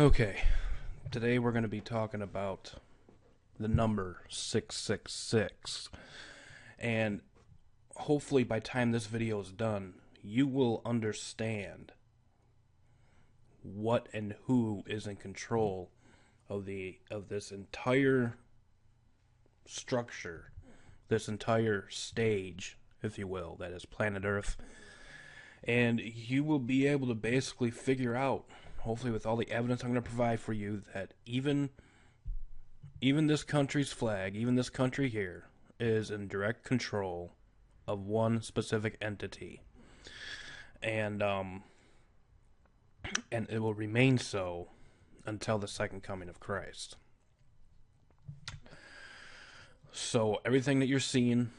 Okay, today we're going to be talking about the number 666. And hopefully by the time this video is done, you will understand what and who is in control of this entire structure, this entire stage, if you will, that is planet Earth. And you will be able to basically figure out, hopefully with all the evidence I'm going to provide for you, that even this country's flag, even this country here, is in direct control of one specific entity, and it will remain so until the second coming of Christ. So everything that you're seeing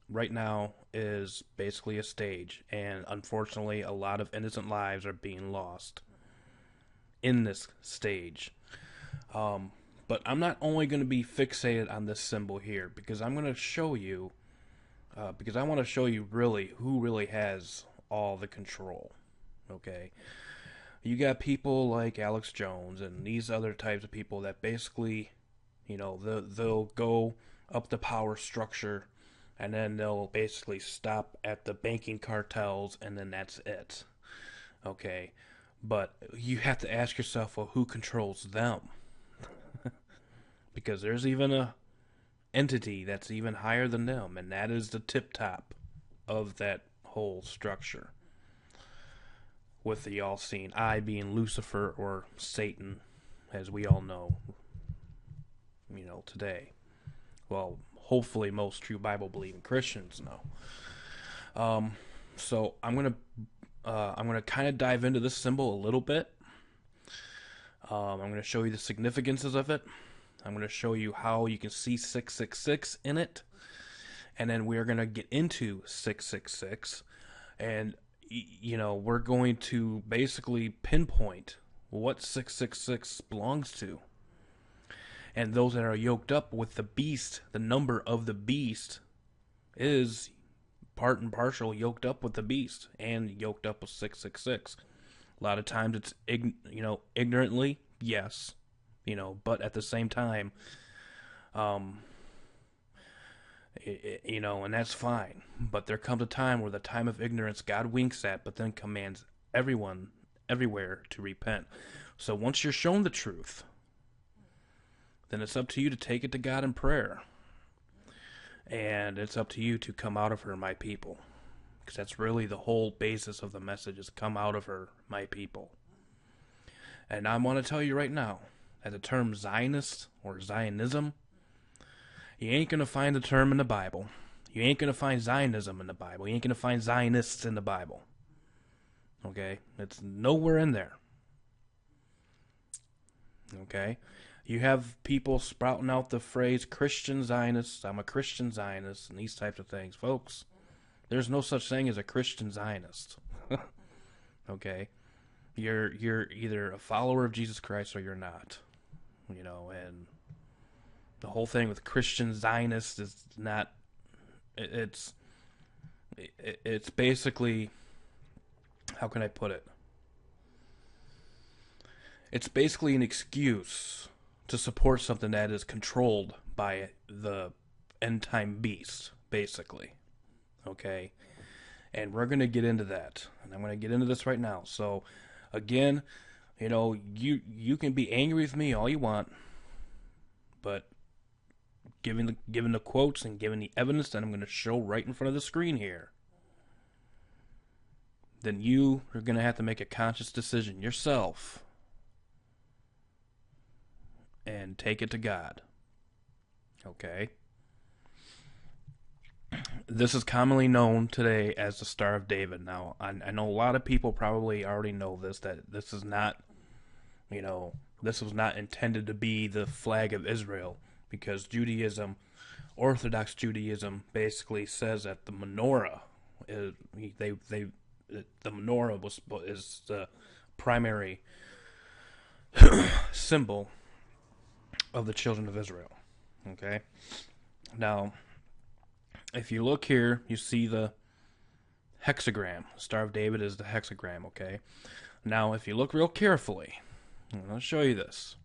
right now is basically a stage, and unfortunately a lot of innocent lives are being lost in this stage. But I'm not only going to be fixated on this symbol here, because I'm going to show you, because I want to show you really who really has all the control. Okay, you got people like Alex Jones and these other types of people that basically, they'll go up the power structure, and then they'll basically stop at the banking cartels, and then that's it. Okay, but you have to ask yourself, well, who controls them? Because there's even a entity that's even higher than them, and that is the tip top of that whole structure. With the all-seeing eye being Lucifer or Satan, as we all know, today. Well, hopefully most true Bible-believing Christians know. So I'm gonna kind of dive into this symbol a little bit. I'm gonna show you the significances of it. I'm going to show you how you can see 666 in it. And then we're going to get into 666. And, we're going to basically pinpoint what 666 belongs to. And those that are yoked up with the beast, the number of the beast is part and partial yoked up with the beast and yoked up with 666. A lot of times it's, ignorantly, yes. But at the same time, and that's fine. But there comes a time where the time of ignorance God winks at, but then commands everyone, everywhere, to repent. So once you're shown the truth, then it's up to you to take it to God in prayer. And it's up to you to come out of her, my people. Because that's really the whole basis of the message, is come out of her, my people. And I want to tell you right now, that the term Zionist or Zionism, you ain't going to find the term in the Bible. You ain't going to find Zionism in the Bible. You ain't going to find Zionists in the Bible. Okay? It's nowhere in there. Okay? You have people sprouting out the phrase Christian Zionists, I'm a Christian Zionist, and these types of things. Folks, there's no such thing as a Christian Zionist. Okay? You're either a follower of Jesus Christ or you're not. And the whole thing with Christian Zionists is not, it's basically, how can I put it? It's basically an excuse to support something that is controlled by the end time beast, basically. Okay? And we're going to get into that. And I'm going to get into this right now. So, again, you can be angry with me all you want, but given the quotes and given the evidence that I'm going to show right in front of the screen here, then you are going to have to make a conscious decision yourself and take it to God. Okay? This is commonly known today as the Star of David. Now, I know a lot of people probably already know this, that this is not, this was not intended to be the flag of Israel, because Judaism, Orthodox Judaism, basically says that the menorah is, the menorah is the primary symbol of the children of Israel. Okay? Now, if you look here, you see the hexagram. Star of David is the hexagram, okay? Now, if you look real carefully, I'll show you this.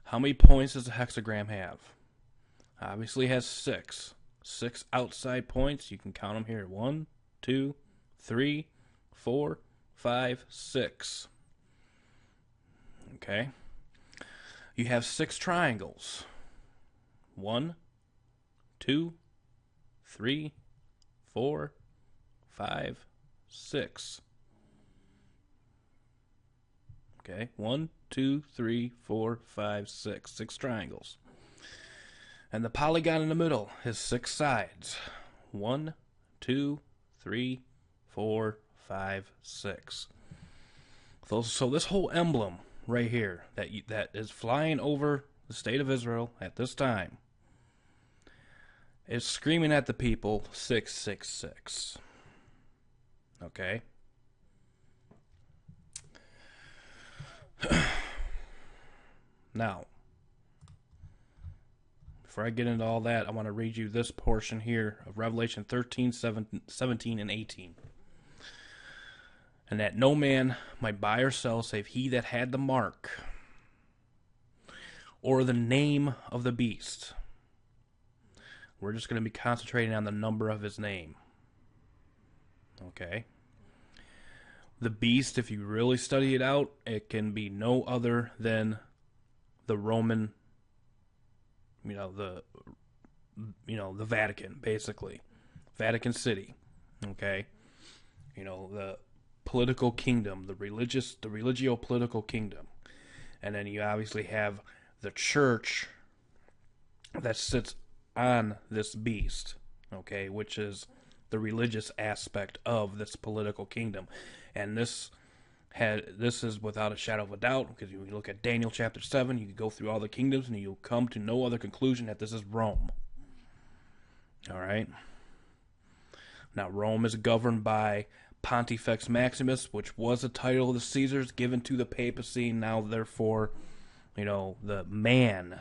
How many points does a hexagram have? Obviously it has 6. 6 outside points. You can count them here. 1, 2, 3, 4, 5, 6. Okay. You have 6 triangles. 1, 2, 3, 4, 5, 6. Okay, 1, 2, 3, 4, 5, 6. 6 triangles. And the polygon in the middle has 6 sides. 1, 2, 3, 4, 5, 6. So this whole emblem right here that is flying over the state of Israel at this time is screaming at the people 666. Okay? Now, before I get into all that, I want to read you this portion here of Revelation 13, 17, and 18. And that no man might buy or sell save he that had the mark or the name of the beast. We're just going to be concentrating on the number of his name. Okay? The beast, if you really study it out, it can be no other than the Roman, the Vatican, basically. Vatican City. Okay? The political kingdom, the religio-political kingdom. And then you obviously have the church that sits on this beast, okay, which is the religious aspect of this political kingdom. And this is without a shadow of a doubt, because you look at Daniel chapter 7, you can go through all the kingdoms and you'll come to no other conclusion that this is Rome. Alright? Now, Rome is governed by Pontifex Maximus, which was a title of the Caesars given to the papacy. Now, therefore, the man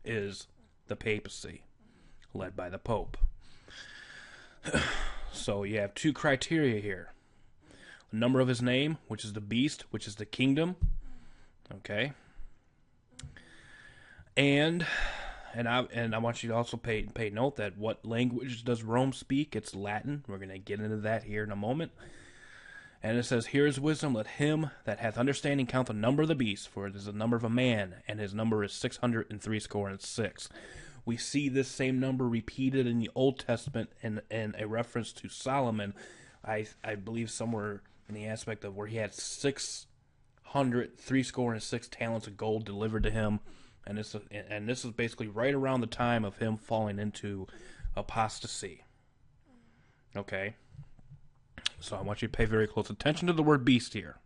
is the papacy, led by the Pope. So you have 2 criteria here. The number of his name, which is the beast, which is the kingdom. Okay. And I want you to also pay note that what language does Rome speak? It's Latin. We're going to get into that here in a moment. And it says, here is wisdom, let him that hath understanding count the number of the beast, for it is the number of a man, and his number is 666. We see this same number repeated in the Old Testament in a reference to Solomon, I believe somewhere in the aspect of where he had 666 talents of gold delivered to him. And this is basically right around the time of him falling into apostasy. Okay? So I want you to pay very close attention to the word beast here.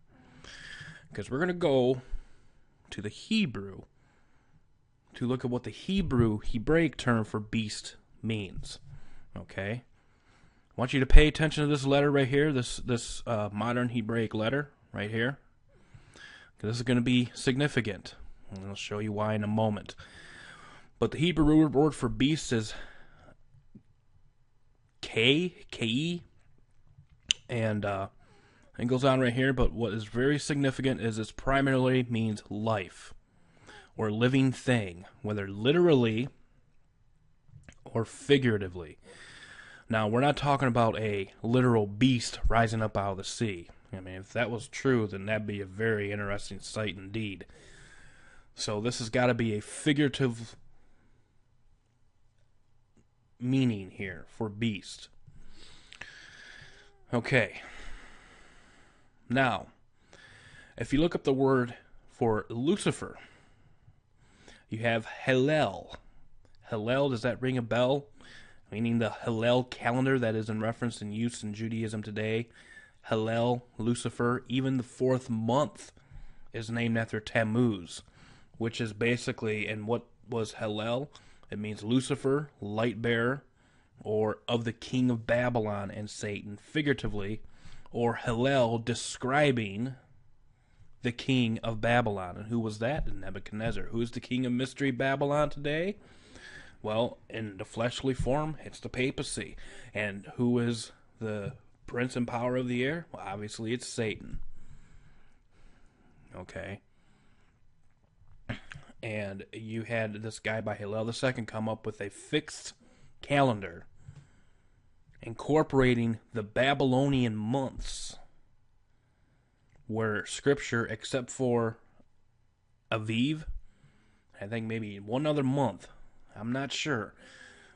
Because we're going to go to the Hebrew to look at what the Hebraic term for beast means. Okay? I want you to pay attention to this letter right here, this modern Hebraic letter right here. Because this is going to be significant. And I'll show you why in a moment. But the Hebrew word for beast is K-E. And it goes on right here, but what is very significant is it primarily means life or living thing, whether literally or figuratively. Now, we're not talking about a literal beast rising up out of the sea. I mean, if that was true, then that'd be a very interesting sight indeed. So this has got to be a figurative meaning here for beast. Okay. Now, if you look up the word for Lucifer, you have Hillel. Hillel, does that ring a bell? Meaning the Hillel calendar that is in reference in use in Judaism today. Hillel, Lucifer, even the 4th month is named after Tammuz, which is basically, and what was Hillel? It means Lucifer, light bearer, or of the king of Babylon and Satan, figuratively, or Hillel describing the king of Babylon. And who was that? Nebuchadnezzar. Who is the king of mystery Babylon today? Well, in the fleshly form, it's the papacy. And who is the prince and power of the air? Well, obviously it's Satan. Okay. And you had this guy by Hillel II come up with a fixed calendar incorporating the Babylonian months, where Scripture, except for Aviv, I think maybe one other month, I'm not sure,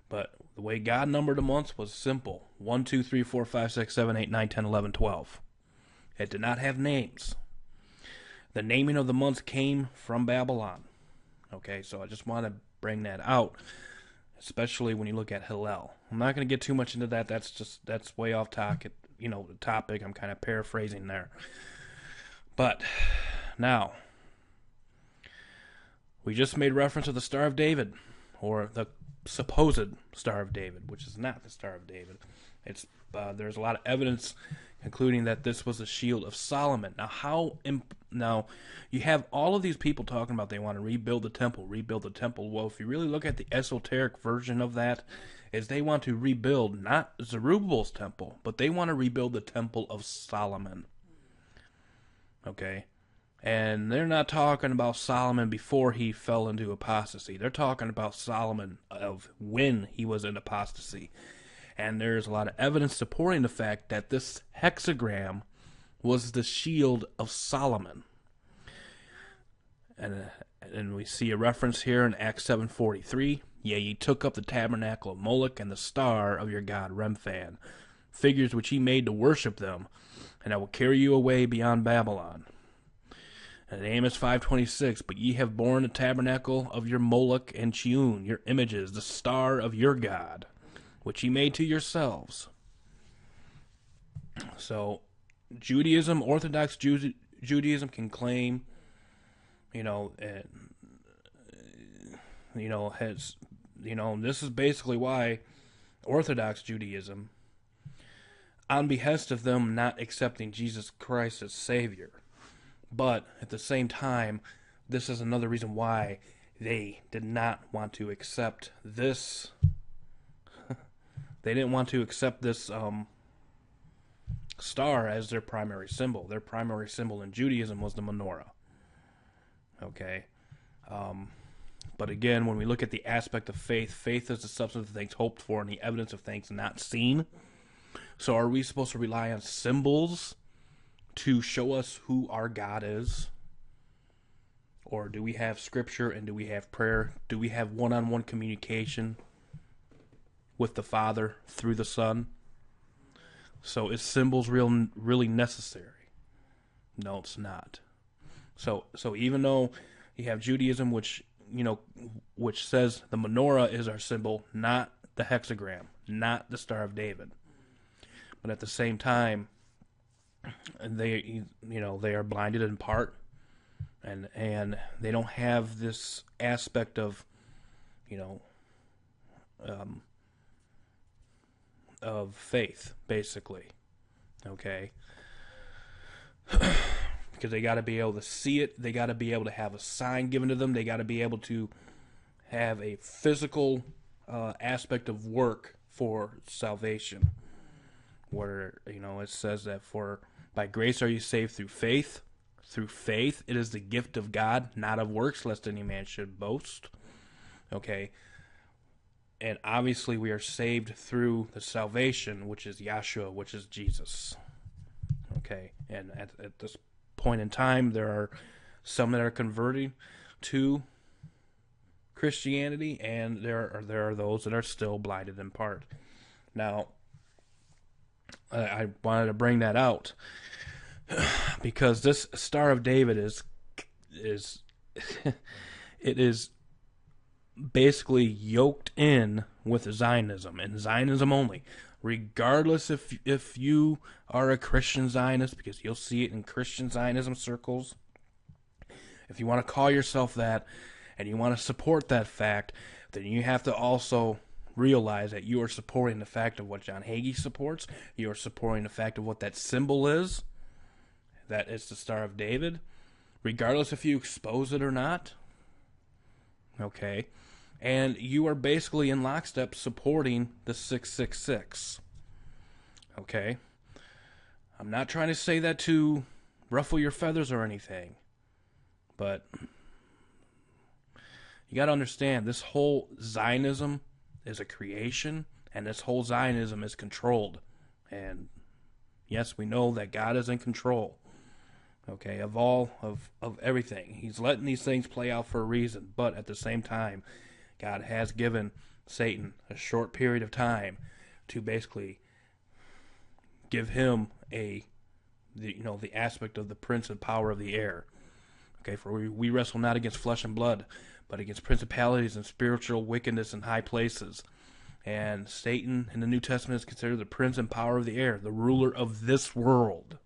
but the way God numbered the months was simple: 1, 2, 3, 4, 5, 6, 7, 8, 9, 10, 11, 12. It did not have names. The naming of the months came from Babylon. Okay, so I just want to bring that out, especially when you look at Hillel. I'm not going to get too much into that. That's way off topic. The topic. I'm kind of paraphrasing there. But now, we just made reference to the Star of David, or the supposed Star of David, which is not the Star of David. There's a lot of evidence concluding that this was a shield of Solomon. Now you have all of these people talking about they want to rebuild the temple. Well, if you really look at the esoteric version of that, is they want to rebuild not Zerubbabel's temple, but they want to rebuild the temple of Solomon. Okay? And they're not talking about Solomon before he fell into apostasy. They're talking about Solomon of when he was in apostasy. And there's a lot of evidence supporting the fact that this hexagram was the shield of Solomon. And we see a reference here in Acts 7:43. Yea, ye took up the tabernacle of Moloch and the star of your god Remphan, figures which ye made to worship them, and I will carry you away beyond Babylon. And Amos 5:26, but ye have borne the tabernacle of your Moloch and Chiun, your images, the star of your god, which ye made to yourselves. So, Judaism, Orthodox Judaism can claim, this is basically why Orthodox Judaism, on behest of them not accepting Jesus Christ as Savior, but at the same time, this is another reason why they did not want to accept this. They didn't want to accept this star as their primary symbol. Their primary symbol in Judaism was the menorah. Okay? But again, when we look at the aspect of faith, faith is the substance of things hoped for and the evidence of things not seen. So are we supposed to rely on symbols to show us who our God is? Or do we have Scripture and do we have prayer? Do we have one-on-one communication with the Father through the Son? So is symbols really necessary? No, it's not. So even though you have Judaism, which says the menorah is our symbol, not the hexagram, not the Star of David, but at the same time, they are blinded in part, and they don't have this aspect of of faith, basically. Okay? Because they got to be able to see it. They got to be able to have a sign given to them. They got to be able to have a physical aspect of work for salvation. Where, it says that by grace are you saved through faith. Through faith, it is the gift of God, not of works, lest any man should boast. Okay? And obviously we are saved through the salvation, which is Yahshua, which is Jesus. Okay? And at this point in time, there are some that are converting to Christianity, and there are those that are still blinded in part. Now, I wanted to bring that out because this Star of David is it is basically yoked in with Zionism, and Zionism only. Regardless if you are a Christian Zionist, because you'll see it in Christian Zionism circles. If you want to call yourself that, and you want to support that fact, then you have to also realize that you are supporting the fact of what John Hagee supports. You are supporting the fact of what that symbol is. That is the Star of David. Regardless if you expose it or not. Okay? And you are basically in lockstep supporting the 666. Okay? I'm not trying to say that to ruffle your feathers or anything. But you got to understand, this whole Zionism is a creation, and this whole Zionism is controlled. And yes, we know that God is in control, okay, of all of everything. He's letting these things play out for a reason, but at the same time, God has given Satan a short period of time to basically give him the aspect of the prince and power of the air. Okay, for we wrestle not against flesh and blood, but against principalities and spiritual wickedness in high places. And Satan in the New Testament is considered the prince and power of the air, the ruler of this world.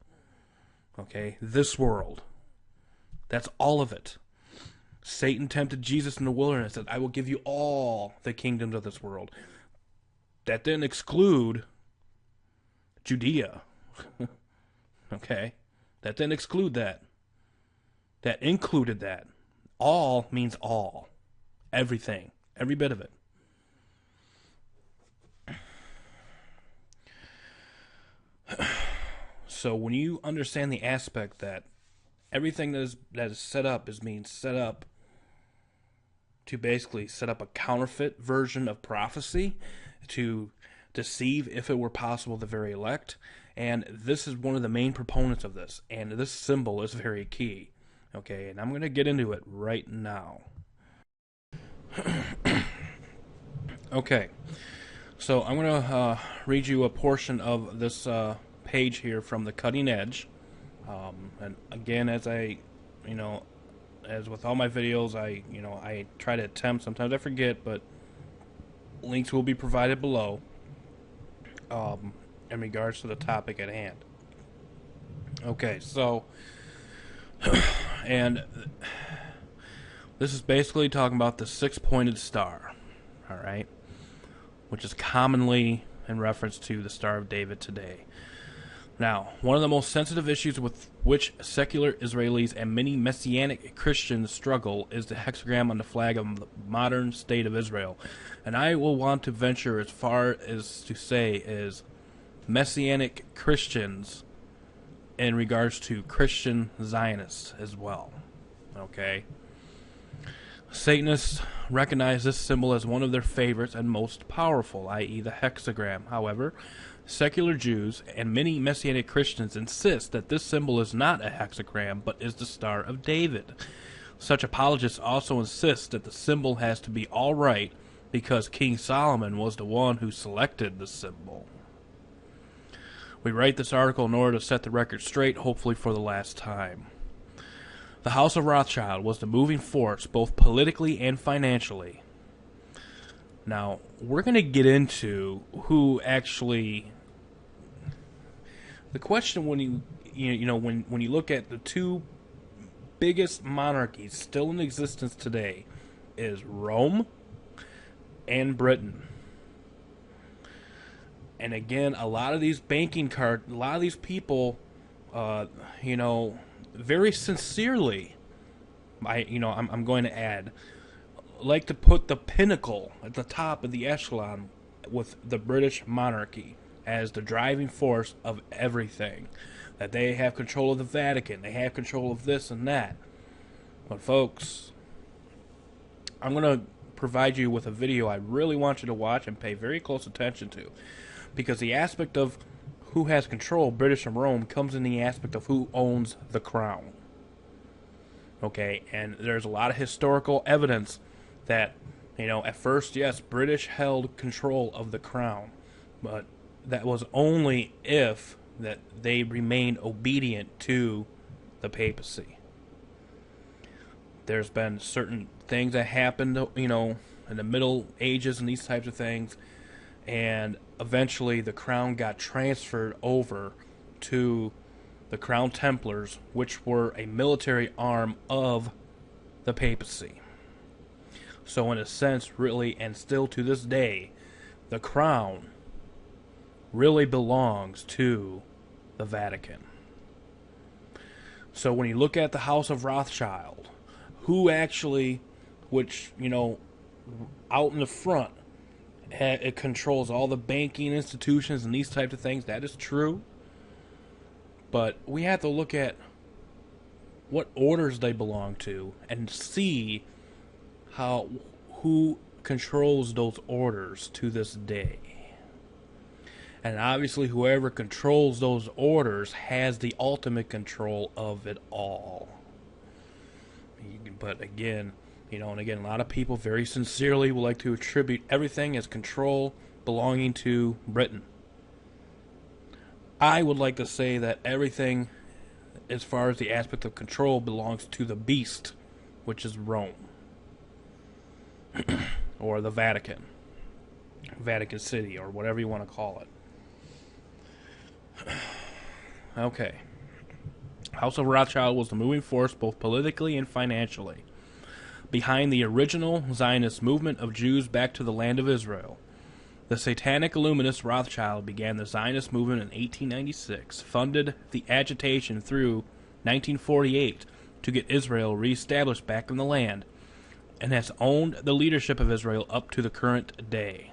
Okay, this world. That's all of it. Satan tempted Jesus in the wilderness and said, I will give you all the kingdoms of this world. That didn't exclude Judea. Okay, that didn't exclude that. That included that. All means all. Everything. Every bit of it. So when you understand the aspect that everything that is set up is being set up to basically set up a counterfeit version of prophecy to deceive, if it were possible, the very elect. And this is one of the main proponents of this. And this symbol is very key. Okay, and I'm going to get into it right now. Okay, so I'm going to read you a portion of this page here from the Cutting Edge. And again, as with all my videos, I try to attempt. Sometimes I forget, but links will be provided below in regards to the topic at hand. Okay, so. And this is basically talking about the six-pointed star, all right, which is commonly in reference to the Star of David today. Now, one of the most sensitive issues with which secular Israelis and many Messianic Christians struggle is the hexagram on the flag of the modern state of Israel. And I will want to venture as far as to say is Messianic Christians in regards to Christian Zionists as well. Okay? Satanists recognize this symbol as one of their favorites and most powerful, i.e. the hexagram. However, secular Jews and many Messianic Christians insist that this symbol is not a hexagram, but is the Star of David. Such apologists also insist that the symbol has to be all right because King Solomon was the one who selected the symbol. We write this article in order to set the record straight, hopefully for the last time. The House of Rothschild was the moving force, both politically and financially. Now, we're going to get into who actually. The question when you look at the two biggest monarchies still in existence today is Rome and Britain. And again, a lot of these a lot of these people, very sincerely, I'm going to add, like to put the pinnacle at the top of the echelon with the British monarchy as the driving force of everything. That they have control of the Vatican, they have control of this and that. But folks, I'm going to provide you with a video I really want you to watch and pay very close attention to. Because the aspect of who has control, British and Rome, comes in the aspect of who owns the crown. Okay, and there's a lot of historical evidence that, at first, yes, British held control of the crown, but that was only if that they remained obedient to the papacy. There's been certain things that happened, in the Middle Ages and these types of things, and eventually the crown got transferred over to the Crown Templars, which were a military arm of the papacy. So in a sense, really, and still to this day, the crown really belongs to the Vatican. So when you look at the House of Rothschild, who actually, out in the front, it controls all the banking institutions and these types of things. That is true. But we have to look at what orders they belong to, and see who controls those orders to this day. And obviously, whoever controls those orders has the ultimate control of it all. But again, a lot of people very sincerely would like to attribute everything as control belonging to Britain. I would like to say that everything, as far as the aspect of control, belongs to the beast, which is Rome. Or the Vatican. Vatican City, or whatever you want to call it. Okay. House of Rothschild was the moving force both politically and financially behind the original Zionist movement of Jews back to the land of Israel. The satanic illuminist Rothschild began the Zionist movement in 1896, funded the agitation through 1948 to get Israel reestablished back in the land, and has owned the leadership of Israel up to the current day.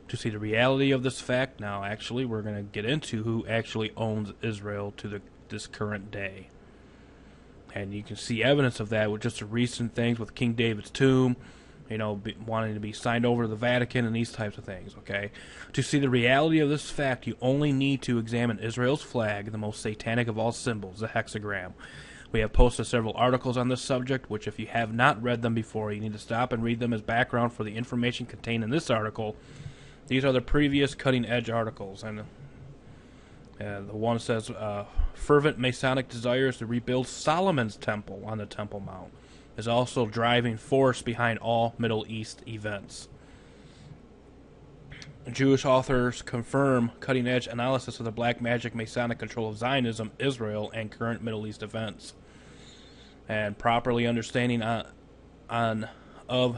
To see the reality of this fact, now actually we're going to get into who actually owns Israel to this current day. And you can see evidence of that with just the recent things with King David's tomb, wanting to be signed over to the Vatican and these types of things, okay? To see the reality of this fact, you only need to examine Israel's flag, the most satanic of all symbols, the hexagram. We have posted several articles on this subject, which if you have not read them before, you need to stop and read them as background for the information contained in this article. These are the previous cutting-edge articles, and the one says, fervent Masonic desires to rebuild Solomon's temple on the Temple Mount is also driving force behind all Middle East events. Jewish authors confirm cutting-edge analysis of the black magic Masonic control of Zionism, Israel, and current Middle East events. And properly understanding of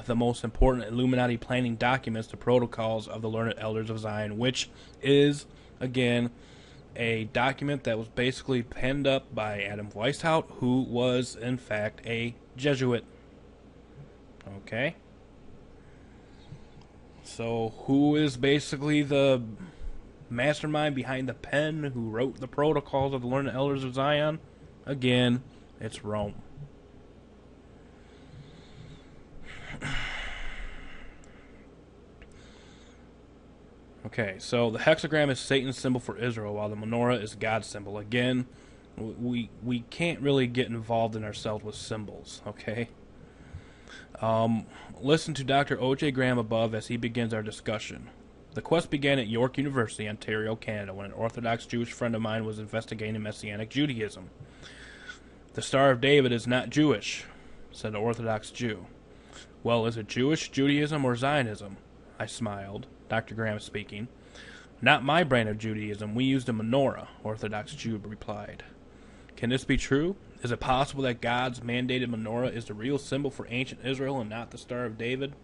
the most important Illuminati planning documents, the Protocols of the Learned Elders of Zion, which is, again, a document that was basically penned up by Adam Weishaupt, who was, in fact, a Jesuit. Okay? So, who is basically the mastermind behind the pen who wrote the Protocols of the Learned Elders of Zion? Again, it's Rome. Okay, so the hexagram is Satan's symbol for Israel, while the menorah is God's symbol. Again, we can't really get involved in ourselves with symbols, okay? Listen to Dr. O.J. Graham above as he begins our discussion. The quest began at York University, Ontario, Canada, when an Orthodox Jewish friend of mine was investigating Messianic Judaism. The Star of David is not Jewish, said an Orthodox Jew. Well, is it Jewish, Judaism, or Zionism? I smiled. Dr. Graham speaking. Not my brand of Judaism. We used a menorah, Orthodox Jew replied. Can this be true? Is it possible that God's mandated menorah is the real symbol for ancient Israel and not the Star of David?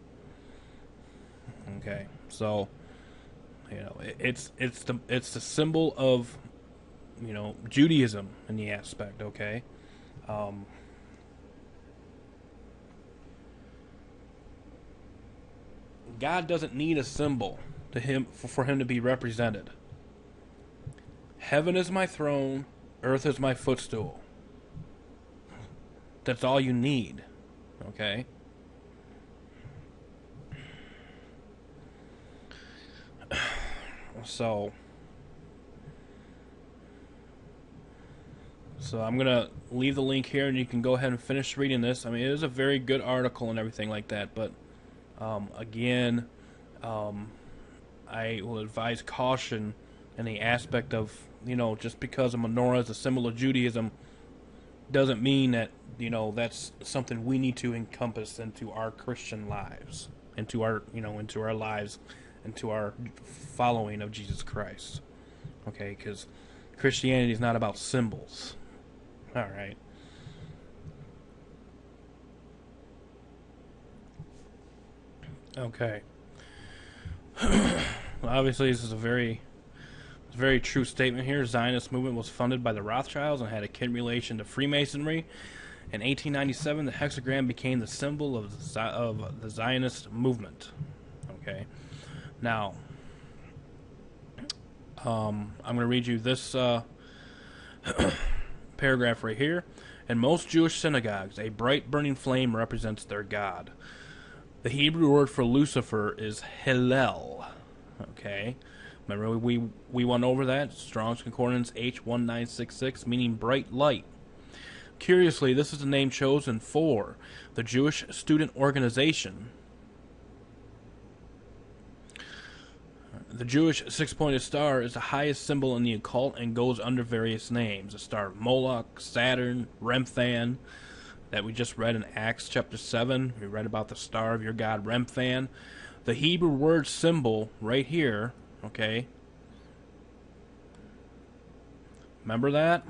Okay, so it's the symbol of Judaism in the aspect. Okay. God doesn't need a symbol to him for him to be represented. Heaven is my throne, earth is my footstool. That's all you need. Okay? So I'm going to leave the link here and you can go ahead and finish reading this. I mean, it is a very good article and everything like that, but again, I will advise caution in the aspect of, just because a menorah is a symbol of Judaism doesn't mean that, that's something we need to encompass into our Christian lives, into our lives, into our following of Jesus Christ. Okay, because Christianity is not about symbols. All right. Okay. Well, obviously, this is a very true statement here. Zionist movement was funded by the Rothschilds and had a kin relation to Freemasonry. In 1897, the hexagram became the symbol of the Zionist movement. Okay. Now, I'm going to read you this paragraph right here. In most Jewish synagogues, a bright burning flame represents their God. The Hebrew word for Lucifer is Hillel. Okay? Remember we went over that? Strong's Concordance H1966, meaning bright light. Curiously, this is the name chosen for the Jewish student organization. The Jewish six-pointed star is the highest symbol in the occult and goes under various names. The star of Moloch, Saturn, Remphan, that we just read in Acts chapter 7. We read about the star of your god Remphan. The Hebrew word symbol right here, okay? Remember that?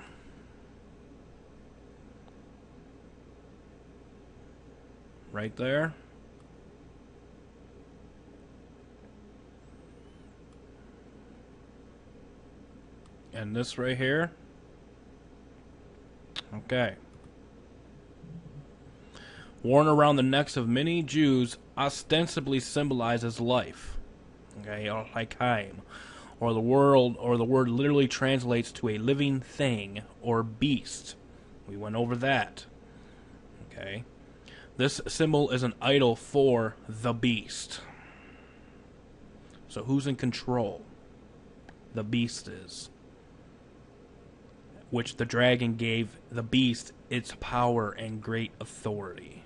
Right there. And this right here. Okay. Worn around the necks of many Jews ostensibly symbolizes life. Okay, or Haim. Or the word literally translates to a living thing or beast. We went over that. Okay. This symbol is an idol for the beast. So who's in control? The beast is. Which the dragon gave the beast its power and great authority.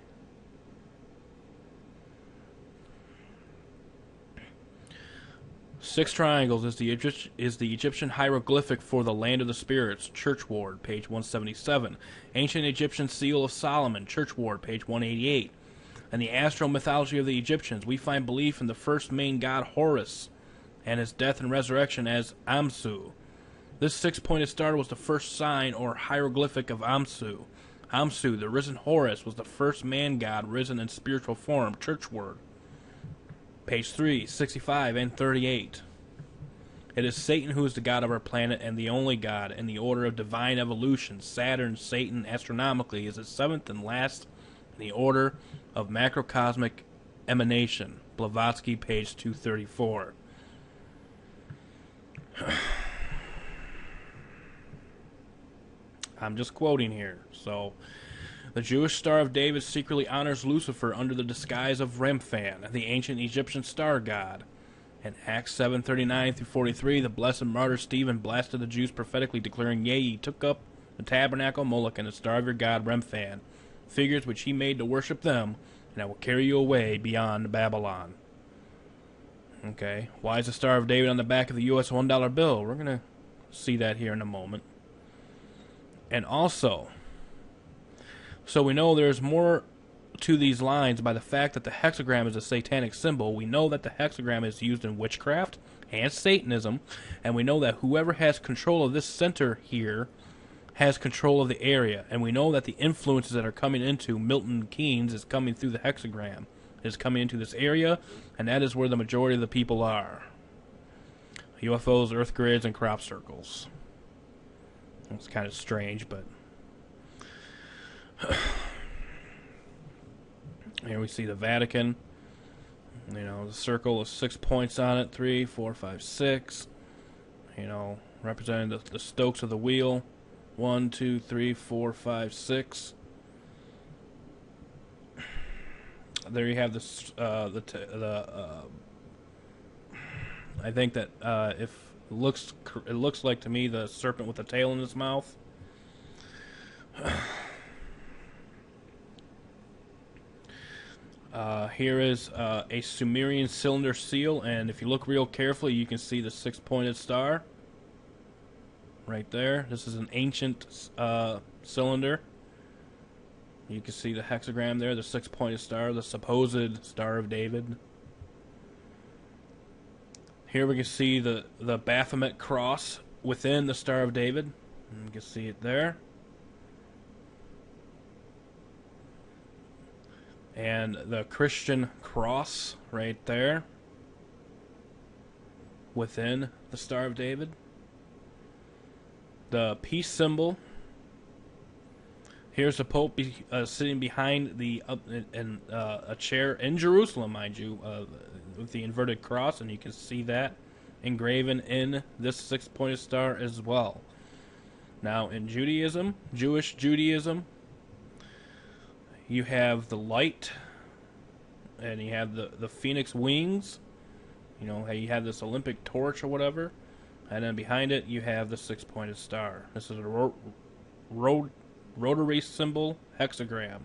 Six triangles is the Egyptian hieroglyphic for the land of the spirits, Church Ward, page 177. Ancient Egyptian seal of Solomon, Church Ward, page 188. And the astral mythology of the Egyptians, we find belief in the first main god Horus and his death and resurrection as Amsu. This six-pointed star was the first sign or hieroglyphic of Amsu. Amsu, the risen Horus, was the first man god risen in spiritual form, Church Word. Page 3, 65, and 38. It is Satan who is the god of our planet and the only god in the order of divine evolution. Saturn, Satan, astronomically, is the seventh and last in the order of macrocosmic emanation. Blavatsky, page 234. I'm just quoting here. So, the Jewish Star of David secretly honors Lucifer under the disguise of Remphan, the ancient Egyptian star god. In Acts 7:39 through 43, the blessed martyr Stephen blasted the Jews prophetically, declaring, "Yea, ye took up the tabernacle Moloch and the star of your god Remphan, figures which he made to worship them, and I will carry you away beyond Babylon." Okay, why is the Star of David on the back of the U.S. $1 bill? We're going to see that here in a moment. And also, so we know there's more to these lines by the fact that the hexagram is a satanic symbol. We know that the hexagram is used in witchcraft and Satanism, and we know that whoever has control of this center here has control of the area, and we know that the influences that are coming into Milton Keynes is coming through the hexagram. It is coming into this area, and that is where the majority of the people are. UFOs, earth grids, and crop circles. It's kind of strange, but here we see the Vatican. You know, the circle with 6 points on it. 3, 4, 5, 6. You know, representing the spokes of the wheel. 1, 2, 3, 4, 5, 6. There you have this. I think that if it looks like to me the serpent with the tail in his mouth. Here is a Sumerian cylinder seal, and if you look real carefully, you can see the six-pointed star right there. This is an ancient cylinder. You can see the hexagram there, the six-pointed star, the supposed Star of David. Here we can see the Baphomet cross within the Star of David. You can see it there. And the Christian cross right there within the Star of David. The peace symbol. Here's the Pope sitting behind a chair in Jerusalem, mind you, with the inverted cross, and you can see that engraven in this six-pointed star as well. Now, in Judaism, Jewish Judaism, you have the light, and you have the phoenix wings. You know, you have this Olympic torch or whatever, and then behind it you have the six-pointed star. This is a rotary symbol hexagram.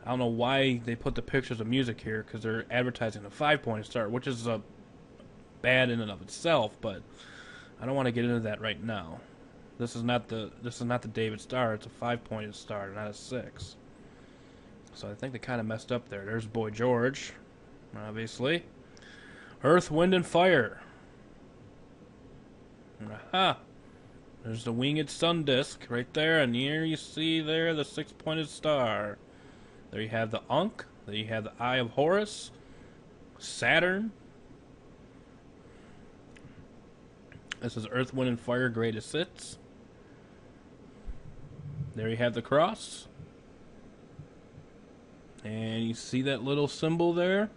I don't know why they put the pictures of music here, because they're advertising the five-pointed star, which is bad in and of itself, but I don't want to get into that right now. This is not the David star. It's a five-pointed star, not a six. So I think they kind of messed up there. There's Boy George, obviously. Earth, Wind, and Fire. Aha! There's the winged sun disk right there, and here you see there the six-pointed star. There you have the Ankh. There you have the Eye of Horus. Saturn. This is Earth, Wind, and Fire greatest hits. There you have the cross. And you see that little symbol there?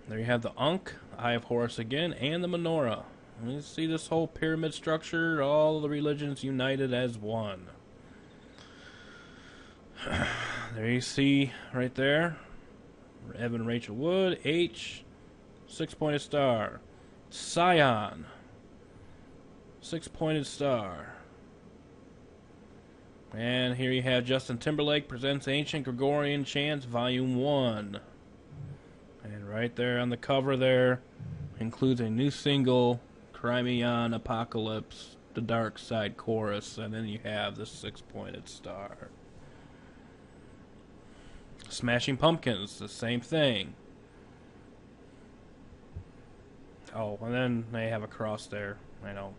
There you have the Ankh, Eye of Horus again, and the menorah. And you see this whole pyramid structure, all the religions united as one. There you see right there, Evan Rachel Wood, H, six-pointed star. Scion, six-pointed star. And here you have Justin Timberlake presents Ancient Gregorian Chants, Volume 1. And right there on the cover there includes a new single, Crimeon Apocalypse, the Dark Side Chorus, and then you have the six-pointed star. Smashing Pumpkins, the same thing. Oh, and then they have a cross there, I know.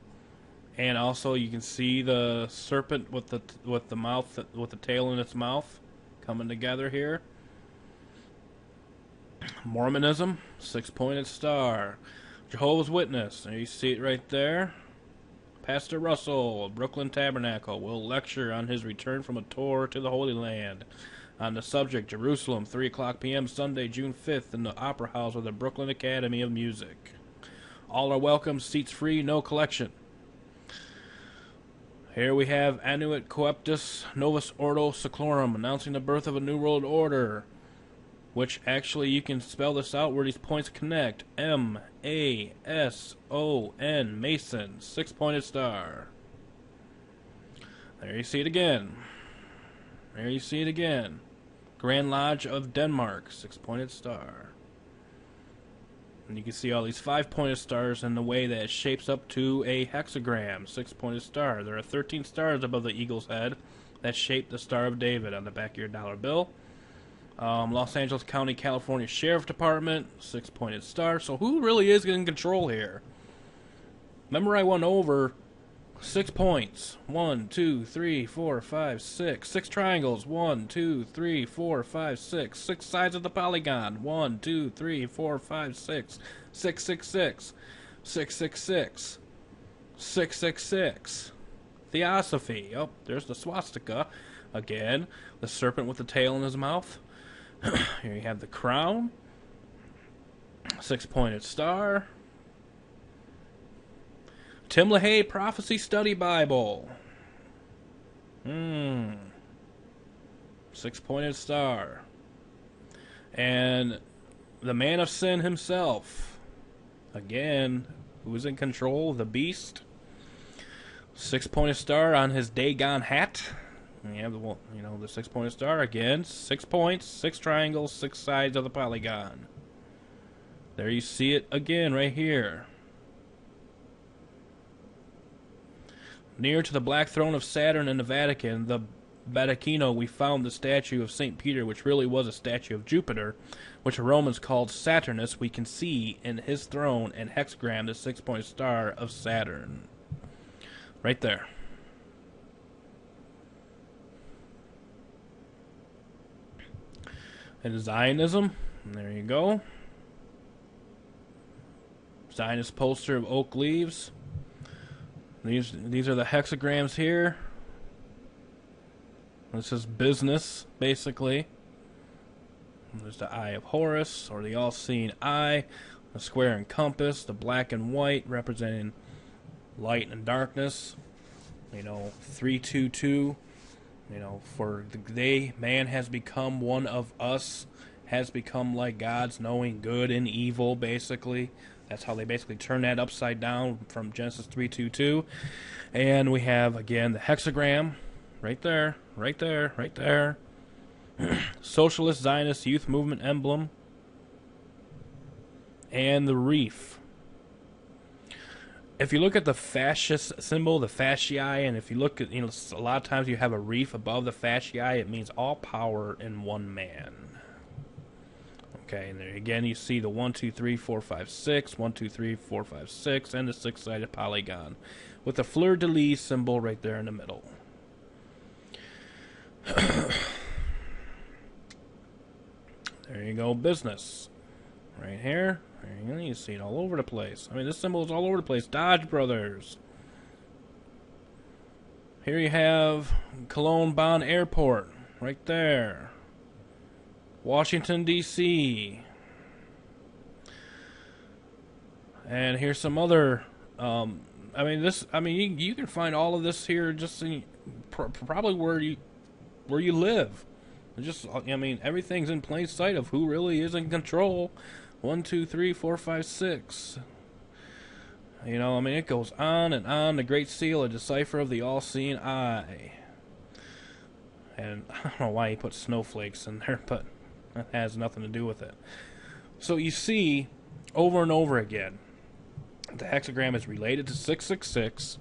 And also, you can see the serpent with the mouth, with the tail in its mouth, coming together here. Mormonism, six-pointed star. Jehovah's Witness, and you see it right there. Pastor Russell, Brooklyn Tabernacle, will lecture on his return from a tour to the Holy Land on the subject Jerusalem, 3 o'clock p.m. Sunday, June 5th, in the Opera House of the Brooklyn Academy of Music. All are welcome, seats free, no collection. Here we have Annuit Coeptus Novus Ordo Seclorum, announcing the birth of a new world order, which actually you can spell this out where these points connect. M-A-S-O-N, Mason, six-pointed star. There you see it again. There you see it again. Grand Lodge of Denmark, six-pointed star. And you can see all these five-pointed stars in the way that it shapes up to a hexagram, six-pointed star. There are 13 stars above the eagle's head that shape the Star of David on the back of your dollar bill. Los Angeles County, California Sheriff Department, six-pointed star. So who really is in control here? Remember I went over 6 points. 1, 2, 3, 4, 5, 6. 6 triangles. 1, 2, 3, 4, 5, 6. 6 sides of the polygon. 1, 2, 3, 4, 5, 6. 6, 6, 6. 6, 6, 6. 6, 6, 6. Theosophy. Oh, there's the swastika. Again, the serpent with the tail in his mouth. Here you have the crown. Six-pointed star. Tim LaHaye Prophecy Study Bible. Six-pointed star. And the man of sin himself. Again, who's in control? The beast. Six-pointed star on his Dagon hat. And you have the six-pointed star again. 6 points, 6 triangles, 6 sides of the polygon. There you see it again right here. Near to the black throne of Saturn in the Vatican, the Vaticano, we found the statue of St. Peter, which really was a statue of Jupiter, which the Romans called Saturnus. We can see in his throne and hexagram the six-pointed star of Saturn. Right there. And Zionism, there you go. Zionist poster of oak leaves. These are the hexagrams here. This is business, basically. There's the Eye of Horus, or the all-seeing eye, the square and compass, the black and white representing light and darkness. 322. For man has become one of us, has become like gods, knowing good and evil, basically. That's how they basically turn that upside down from Genesis 3:22. And we have, again, the hexagram, right there, right there, right there. Socialist Zionist Youth Movement emblem. And the reef. If you look at the fascist symbol, the fasciae, and if you look at, a lot of times you have a reef above the fasciae, it means all power in one man. Okay, and there again you see the 1, 2, 3, 4, 5, 6, 1, 2, 3, 4, 5, 6, and the six-sided polygon with the fleur-de-lis symbol right there in the middle. There you go, business. Right here. There you go. You see it all over the place. I mean, this symbol is all over the place. Dodge Brothers. Here you have Cologne Bonn Airport. Right there. Washington, D.C. And here's some other... you can find all of this here just in, probably where you live. Everything's in plain sight of who really is in control. 1, 2, 3, 4, 5, 6. It goes on and on. The Great Seal, a decipher of the all-seeing eye. And I don't know why he put snowflakes in there, but that has nothing to do with it. So you see, over and over again, the hexagram is related to 666,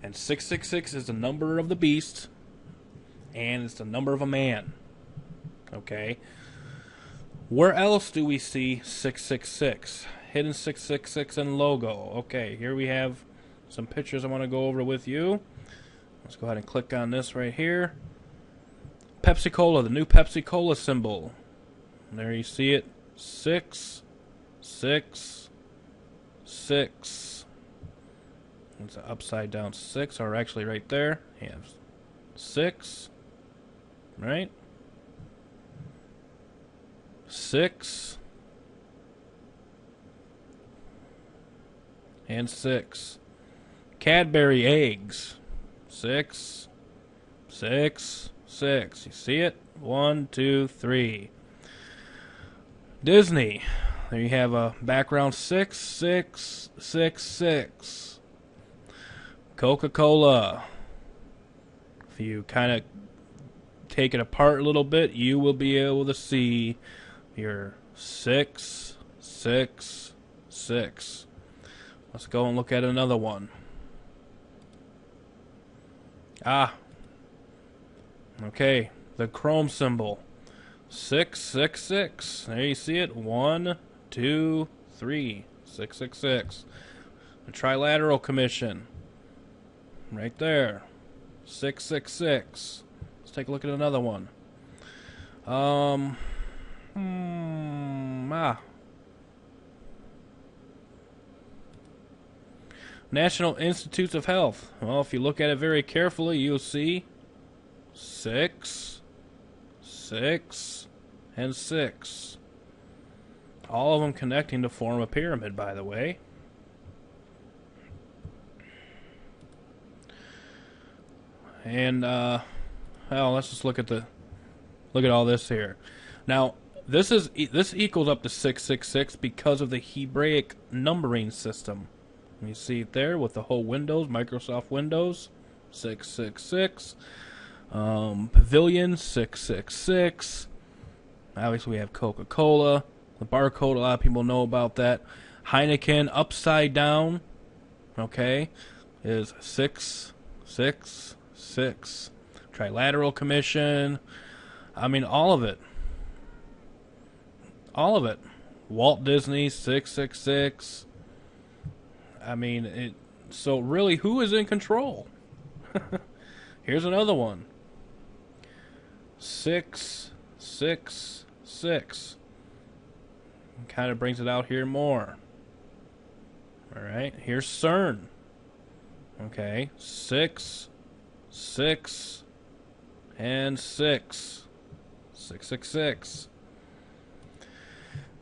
and 666 is the number of the beast, and it's the number of a man. Okay? Where else do we see 666? Hidden 666 and logo. Okay, here we have some pictures I want to go over with you. Let's go ahead and click on this right here. Pepsi Cola, the new Pepsi Cola symbol. And there you see it. 6, 6, 6. It's an upside down 6, or actually right there. You have 6, right? 6 and 6. Cadbury eggs. 6, 6, 6. You see it? 1, 2, 3. Disney. There you have a background 6, 6, 6, 6. Coca-Cola. If you kind of take it apart a little bit, you will be able to see your 6, 6, 6. Let's go and look at another one. Okay, the chrome symbol. 6, 6, 6. There you see it. 1, 2, 3. 6, 6, 6. The Trilateral Commission. Right there. 6, 6, 6. Let's take a look at another one. National Institutes of Health. Well, if you look at it very carefully, you'll see 6, 6, and 6. All of them connecting to form a pyramid, by the way. And let's just look at all this here. Now, this equals up to 666 because of the Hebraic numbering system. You see it there with the whole Windows, Microsoft Windows, 666. Pavilion, 666. Obviously, we have Coca-Cola. The barcode, a lot of people know about that. Heineken, upside down, okay, is 666. Trilateral Commission. I mean, all of it. All of it. Walt Disney, 666. I mean, so really, who is in control? Here's another one. 6, 6, 6. Kind of brings it out here more. Alright, here's CERN. Okay, 6, 6, and 6. 666.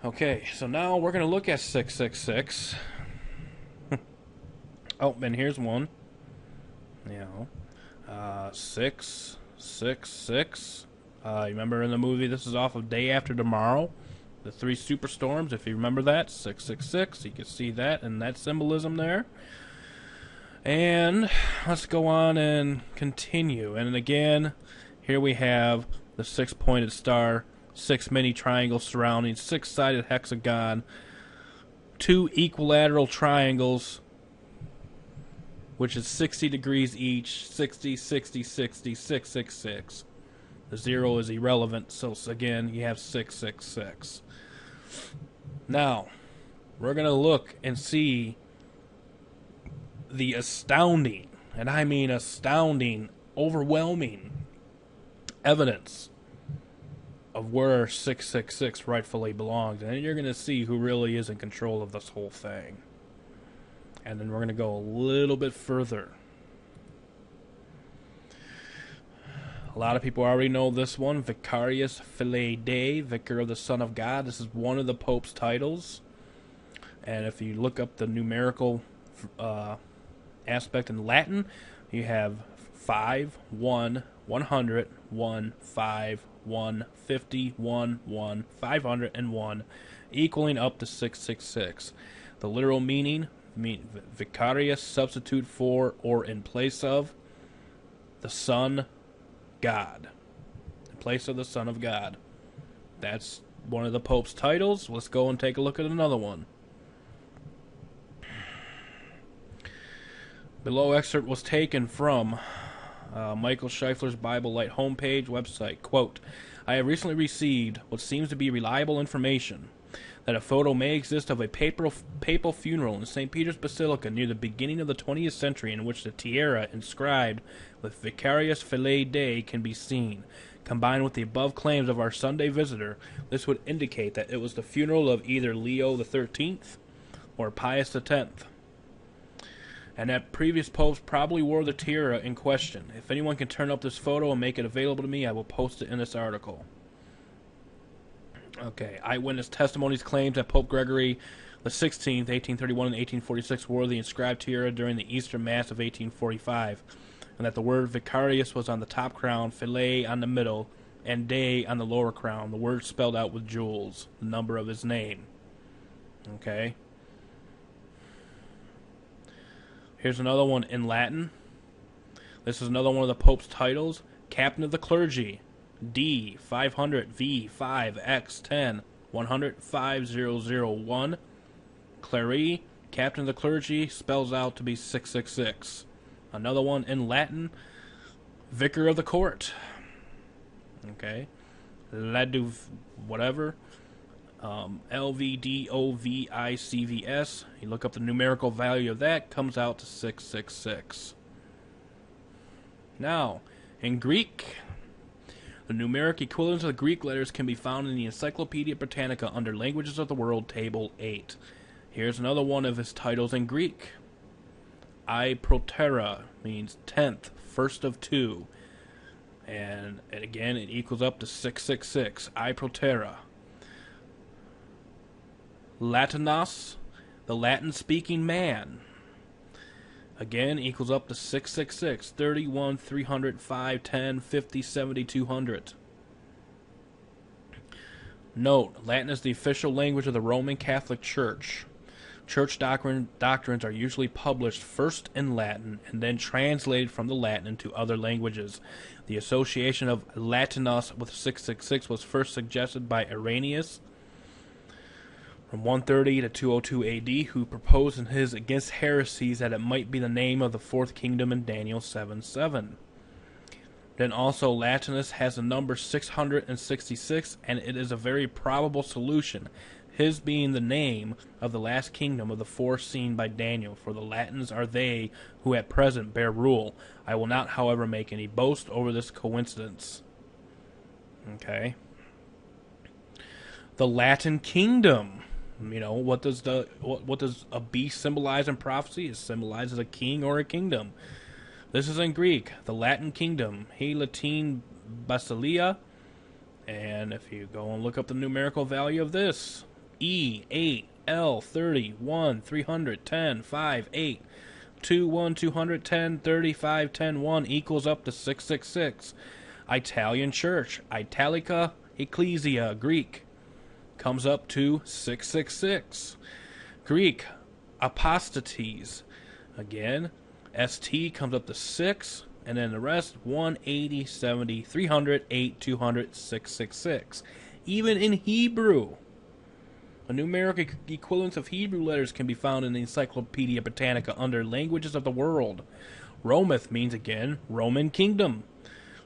Okay, so now we're going to look at 666. Oh, and here's one. You know, 666. You remember in the movie, this is off of Day After Tomorrow, the three superstorms. If you remember that, 666. You can see that and that symbolism there. And let's go on and continue. And again, here we have the six-pointed star, 6 mini triangles surrounding, 6-sided hexagon, 2 equilateral triangles, which is 60 degrees each, 60, 60, 60, 666. The 0 is irrelevant, so again, you have 666. Now, we're going to look and see the astounding, and I mean astounding, overwhelming evidence of where 666 rightfully belongs. And you're going to see who really is in control of this whole thing. And then we're going to go a little bit further. A lot of people already know this one, Vicarius Filii Dei, Vicar of the Son of God. This is one of the Pope's titles. And if you look up the numerical aspect in Latin, you have 5, 1, 100, 1, 5, 1, 50, 1, 1, 500, and 1, equaling up to 666. The literal meaning, vicarius, substitute for or in place of the Son God. In place of the Son of God. That's one of the Pope's titles. Let's go and take a look at another one. Below excerpt was taken from Michael Scheifler's Bible Light homepage website. Quote, I have recently received what seems to be reliable information that a photo may exist of a papal funeral in St. Peter's Basilica near the beginning of the 20th century in which the tiara inscribed with Vicarius Filii Dei can be seen. Combined with the above claims of our Sunday visitor, this would indicate that it was the funeral of either Leo XIII or Pius X, and that previous popes probably wore the tiara in question. If anyone can turn up this photo and make it available to me, I will post it in this article. Okay, eyewitness testimonies claims that Pope Gregory the 16th, 1831 and 1846 wore the inscribed tiara during the Easter Mass of 1845, and that the word Vicarius was on the top crown, Filii on the middle, and Dei on the lower crown, the word spelled out with jewels, the number of his name. Okay. Here's another one in Latin. This is another one of the Pope's titles. Captain of the Clergy. D 500 V 5 X 10 100 5001. Clary, Captain of the Clergy, spells out to be 666. Another one in Latin. Vicar of the Court. Okay. Laduv, whatever. LVDOVICVS. You look up the numerical value of that, comes out to 666. Now, in Greek, the numeric equivalents of the Greek letters can be found in the Encyclopedia Britannica under Languages of the World, Table 8. Here's another one of his titles in Greek. I protera means 10th, first of two. And again, it equals up to 666. I protera. Latinos, the Latin-speaking man. Again, equals up to 666, 31, 300, 5, 10, 50, 70, 200. Note, Latin is the official language of the Roman Catholic Church. Church doctrines are usually published first in Latin and then translated from the Latin into other languages. The association of Latinos with 666 was first suggested by Irenaeus from 130 to 202 AD, who proposed in his Against Heresies that it might be the name of the fourth kingdom in Daniel 7:7. Then also Latinus has the number 666, and it is a very probable solution, his being the name of the last kingdom of the four seen by Daniel, for the Latins are they who at present bear rule. I will not, however, make any boast over this coincidence. Okay. The Latin kingdom. You know, what does a beast symbolize in prophecy? It symbolizes a king or a kingdom. This is in Greek, the Latin kingdom, he Latin basilia. And if you go and look up the numerical value of this, E 8 L 30 1 310 5 8. 2, 1, 200, 10, 35, 10, 1 equals up to 666. Italian church, Italica, Ecclesia, Greek, comes up to 666. Greek, apostates, again, ST comes up to 6, and then the rest, 1, 80, 70, 300, 8, 200, 666. Even in Hebrew, a numeric equivalence of Hebrew letters can be found in the Encyclopedia Britannica under Languages of the World. Rometh means, again, Roman Kingdom.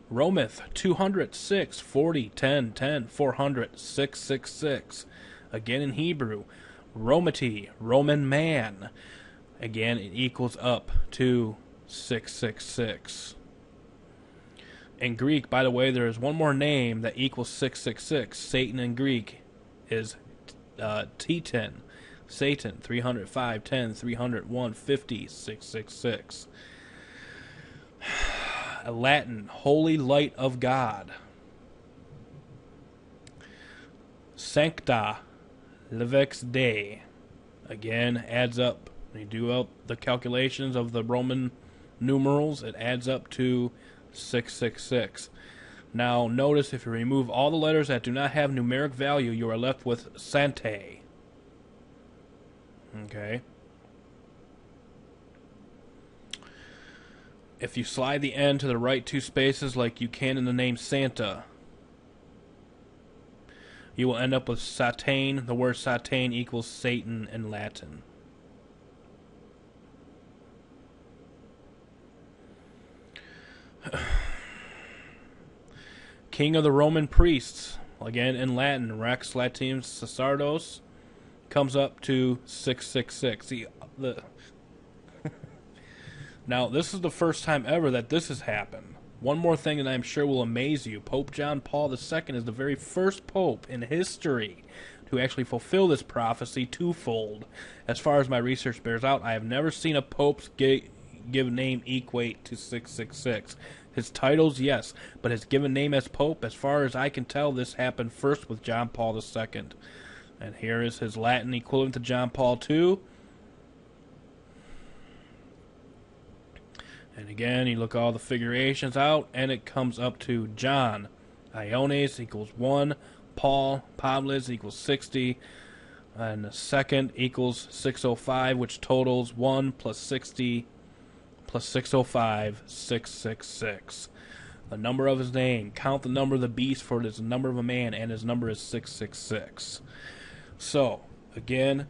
Rometh, 200, 6, 40, 10, 10, 400, 666. Again in Hebrew. Romety, Roman man. Again, it equals up to 666. In Greek, by the way, there is one more name that equals 666. Satan in Greek is Titan. Satan, 305, 10, 300, 150, 666. Latin, holy light of God. Sancta, levex Dei. Again, adds up. When you do up the calculations of the Roman numerals, it adds up to 666. Now, notice if you remove all the letters that do not have numeric value, you are left with Sante. Okay. If you slide the N to the right 2 spaces like you can in the name Santa, you will end up with Satan. The word Satan equals Satan in Latin. King of the Roman priests, again in Latin, Rex Latium Sacerdos, comes up to 666. See, now, this is the first time ever that this has happened. One more thing that I'm sure will amaze you. Pope John Paul II is the very first pope in history to actually fulfill this prophecy twofold. As far as my research bears out, I have never seen a pope's given name equate to 666. His titles, yes, but his given name as pope, as far as I can tell, this happened first with John Paul II. And here is his Latin equivalent to John Paul II. And again, you look all the figurations out, and it comes up to John. Iones equals 1. Paul, Pablis equals 60. And the second equals 605, which totals 1 plus 60 plus 605, 666. The number of his name. Count the number of the beast, for it is the number of a man, and his number is 666. So, again,